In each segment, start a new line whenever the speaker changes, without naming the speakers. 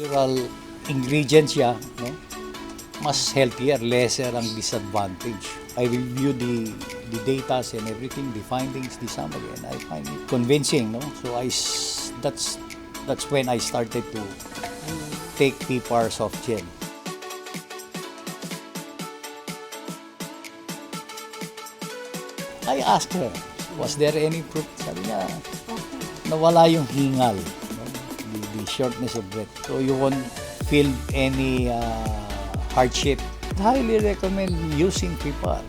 natural ingredients siya, no? Mas healthier, lesser ang disadvantage. I review the data and everything, the findings, the summary, and I find it convincing, no? So that's when I started to take PPARs of gel. I asked her, was there any proof? Sabi niya, nawala yung hingal, no? The shortness of breath. So you won't feel any hardship. I highly recommend using PPAR.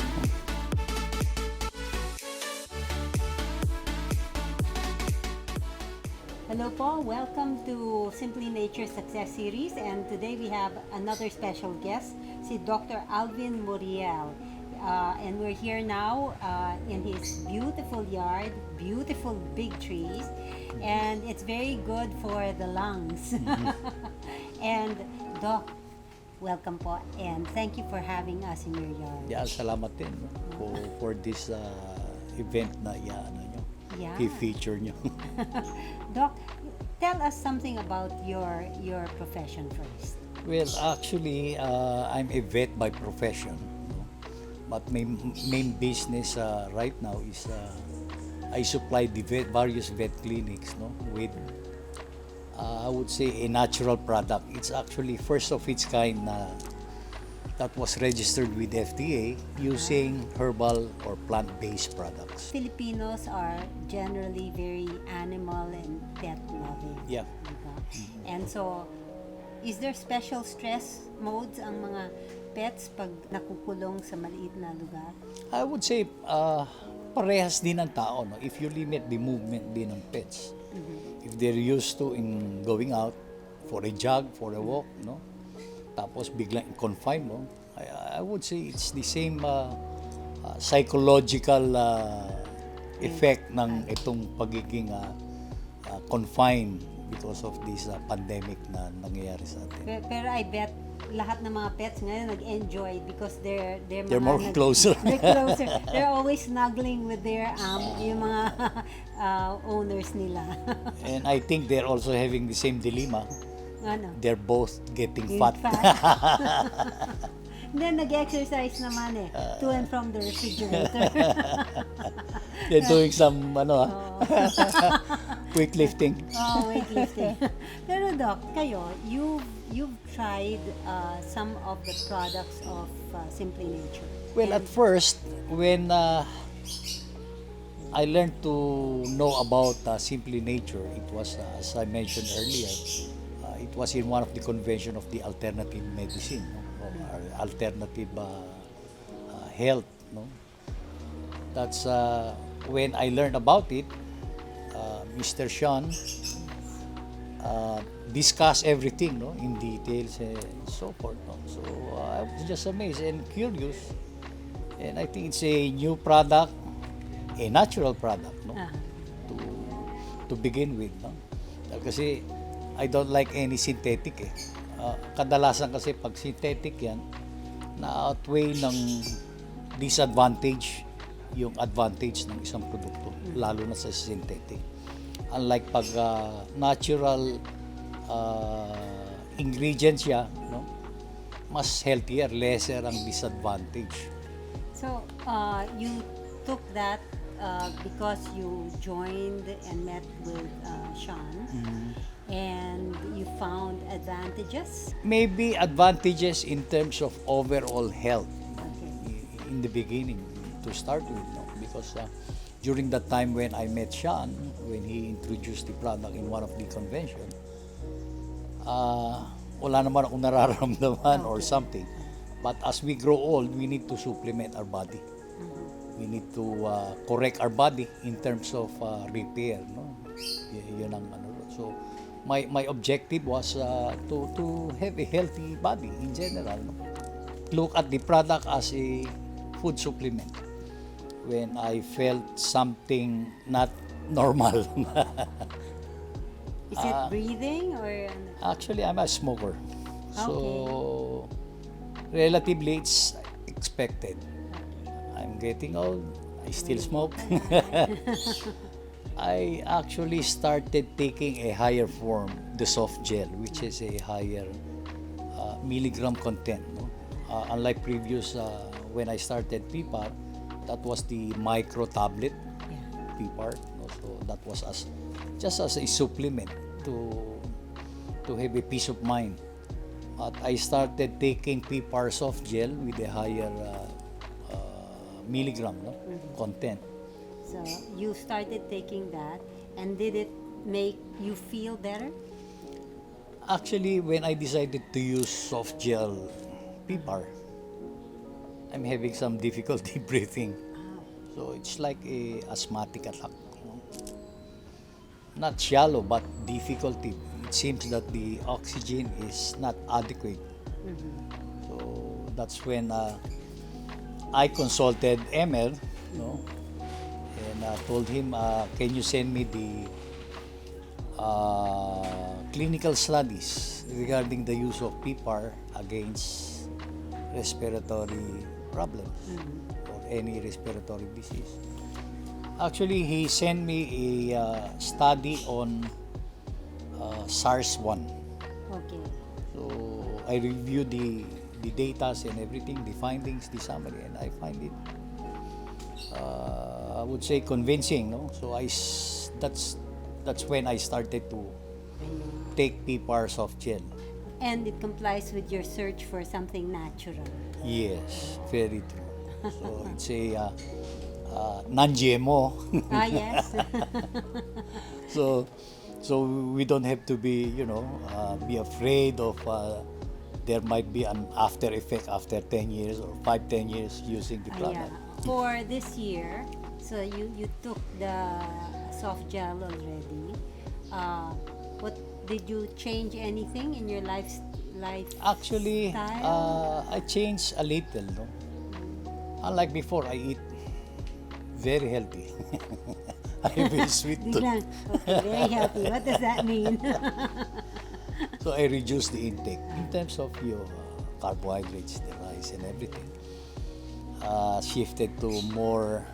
Hello po, welcome to Simply Nature Success Series, and today we have another special guest, si Dr. ALVIN MURRIEL. And we're here now in his beautiful yard, beautiful big trees, and it's very good for the lungs. And Doc, welcome po, and thank you for having us in your yard.
Yeah, salamat din for this event na i-feature nyo.
Doc, tell us something about your profession first.
Well, actually, I'm a vet by profession. But my main business right now is I supply the various vet clinics, no, with I would say a natural product. It's actually first of its kind that was registered with FDA using herbal or plant-based products.
Filipinos are generally very animal and pet loving.
Yeah.
Diba? And so, is there special stress modes ang mga pets pag nakukulong sa maliit na lugar?
I would say parehas din ng tao, no? If you limit the movement din ng pets. If they're used to in going out for a jog, for a walk, no? Tapos biglang confine mo, I would say it's the same psychological effect ng itong pagiging confined because of this pandemic na nangyayari sa atin.
Pero I bet lahat ng mga pets ngayon nag-enjoy because they're
more closer.
They're closer. They're always snuggling with their yung mga owners nila.
And I think they're also having the same dilemma.
Ano?
They're both getting fat.
Then nag-exercise naman to and from the refrigerator.
They're doing some quick lifting.
Weightlifting. Pero Doc, kayo, you've tried some of the products of SimplyNature.
Well, at first, when I learned to know about SimplyNature, it was, as I mentioned earlier, it was in one of the convention of the alternative medicine, no? Or alternative health. No? That's when I learned about it. Mr. Sean discussed everything, no, in details and so forth. No? So I was just amazed and curious, and I think it's a new product, a natural product, no, to begin with, no. Kasi I don't like any synthetic. Kadalasan kasi pag synthetic yan, na-outweigh ng disadvantage yung advantage ng isang produkto, lalo na sa synthetic. Unlike pag natural ingredients siya, no, mas healthier, lesser ang disadvantage.
So, you took that because you joined and met with Sean, and you found advantages?
Maybe advantages in terms of overall health, in the beginning to start with, no? Because during that time when I met Sean, when he introduced the product in one of the convention, wala naman akong nararamdaman or something. But as we grow old, we need to supplement our body. We need to correct our body in terms of repair, no? Yun ang ano. So my objective was to have a healthy body in general, no? Look at the product as a food supplement when I felt something not normal.
Is it breathing or?
Actually, I'm a smoker. So relatively it's expected. I'm getting old, I still smoke. I actually started taking a higher form, the soft gel, which is a higher milligram content. No? Unlike previous, when I started PPAR, that was the micro tablet PPAR. No? So that was just as a supplement to have a peace of mind. But I started taking PPAR soft gel with a higher milligram content.
So you started taking that, and did it make you feel better?
Actually, when I decided to use soft gel PPAR, I'm having some difficulty breathing. So it's like a asthmatic attack. Not shallow, but difficulty. It seems that the oxygen is not adequate. So that's when I consulted ML, and told him, can you send me the clinical studies regarding the use of PPAR against respiratory problems or any respiratory disease. Actually, he sent me a study on SARS-1.
Okay.
So I reviewed the data and everything, the findings, the summary, and I find it, I would say, convincing. No, so that's when I started to take PPAR soft gel.
And it complies with your search for something natural.
Yes, very true. So it's a non-GMO.
Yes.
So we don't have to be, be afraid of there might be an after effect after 10 years or 10 years using the
Yeah.
product.
For this year, so you took the soft gel already. What did you change anything in your life?
Actually,
style?
I changed a little. No? Unlike before, I eat very healthy. I have a sweet tooth.
Biglang, okay, very healthy. What does that mean?
So I reduced the intake in terms of your carbohydrates, the rice and everything. Shifted to more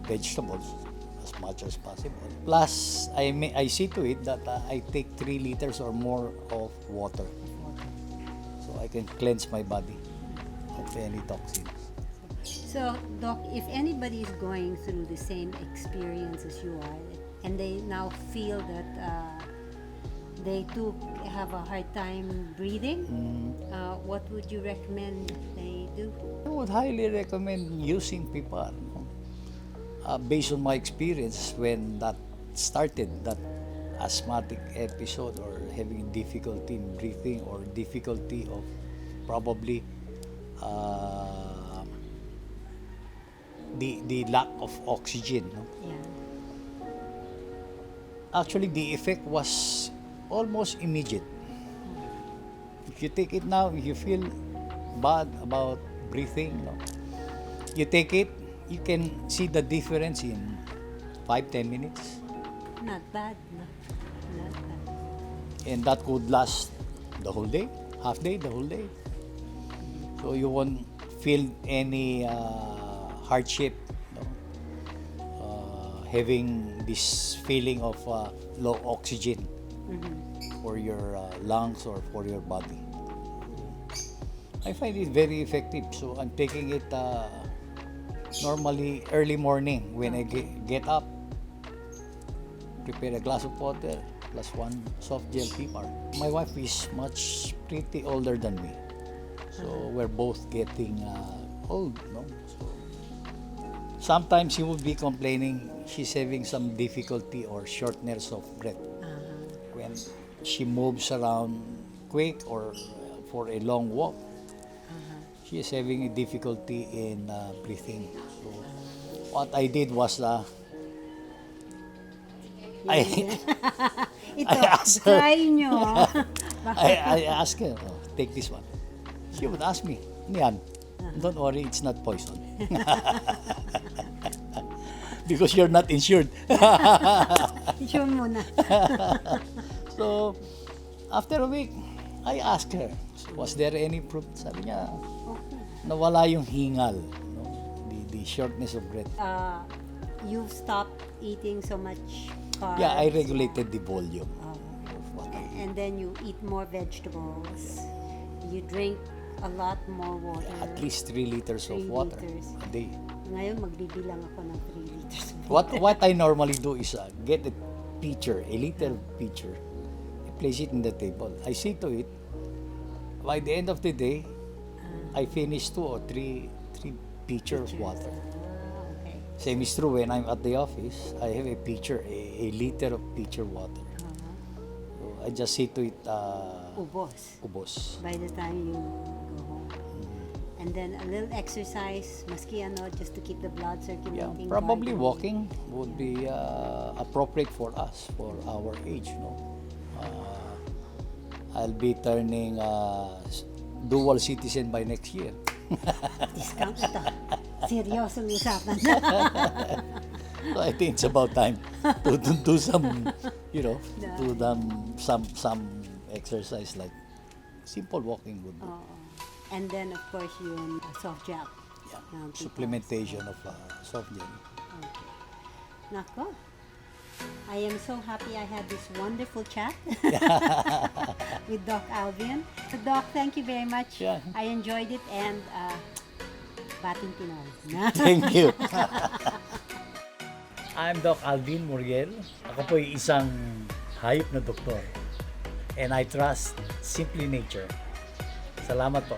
vegetables as much as possible. Plus, I see to it that I take 3 liters or more of water, so I can cleanse my body of any toxins.
So, Doc, if anybody is going through the same experience as you are, and they now feel that they too have a hard time breathing, what would you recommend they do?
I would highly recommend using PPAR. Based on my experience when that started, that asthmatic episode or having difficulty in breathing or difficulty of probably the lack of oxygen. No?
Yeah.
Actually, the effect was almost immediate. If you take it now, if you feel bad about breathing, you take it, you can see the difference in 5-10 minutes.
Not bad, no? Not bad.
And that could last the whole day, half day, the whole day. So you won't feel any hardship, having this feeling of low oxygen for your lungs or for your body. I find it very effective. So I'm taking it normally early morning when I get up, prepare a glass of water plus 1 soft gel PPAR. My wife is pretty older than me, so we're both getting old. So sometimes she would be complaining she's having some difficulty or shortness of breath when she moves around quick or for a long walk. She is having a difficulty in breathing. So what I did was
Ito,
I asked her.
try nyo.
I asked her, take this one. She would ask me, "Niyan, don't worry, it's not poison." Because you're not insured.
Sure muna.
So, after a week, I asked her, was there any proof? Sabi niya, nawala yung hingal, the shortness of breath.
you've stopped eating so much carbs.
Yeah, I regulated the volume
Oh.
of what I eat.
And then you eat more vegetables. You drink a lot more water.
At least 3 liters of
3
water
liters.
a day.
Ngayon, magbibilang ako ng 3 liters.
What I normally do is get a pitcher, a liter pitcher, I place it in the table. I see to it, by the end of the day, I finish 2 or 3 pitchers of water.
Okay.
Same is true when I'm at the office. I have a pitcher, a liter of pitcher water. So I just see to it,
Ubos.
ubos.
By the time you go home. And then a little exercise, maski ano, just to keep the blood
Yeah,
circulating.
probably
right?
walking would be appropriate for us, for our age, no? I'll be turning dual citizen by next year.
Discount ito. Seryosong usapan.
So I think it's about time to do some, do some exercise like simple walking would be.
Oo. And then, of course, yung soft gel.
Yeah,
Yung PPARs.
supplementation of soft gel.
Okay. Nako. I am so happy I had this wonderful chat with Doc Alvin. So, Doc, thank you very much.
Yeah.
I enjoyed it and bating Pinoy.
Thank you. I'm Doc ALVIN MURRIEL. Ako po ay isang hayop na doktor. And I trust Simply Nature. Salamat po.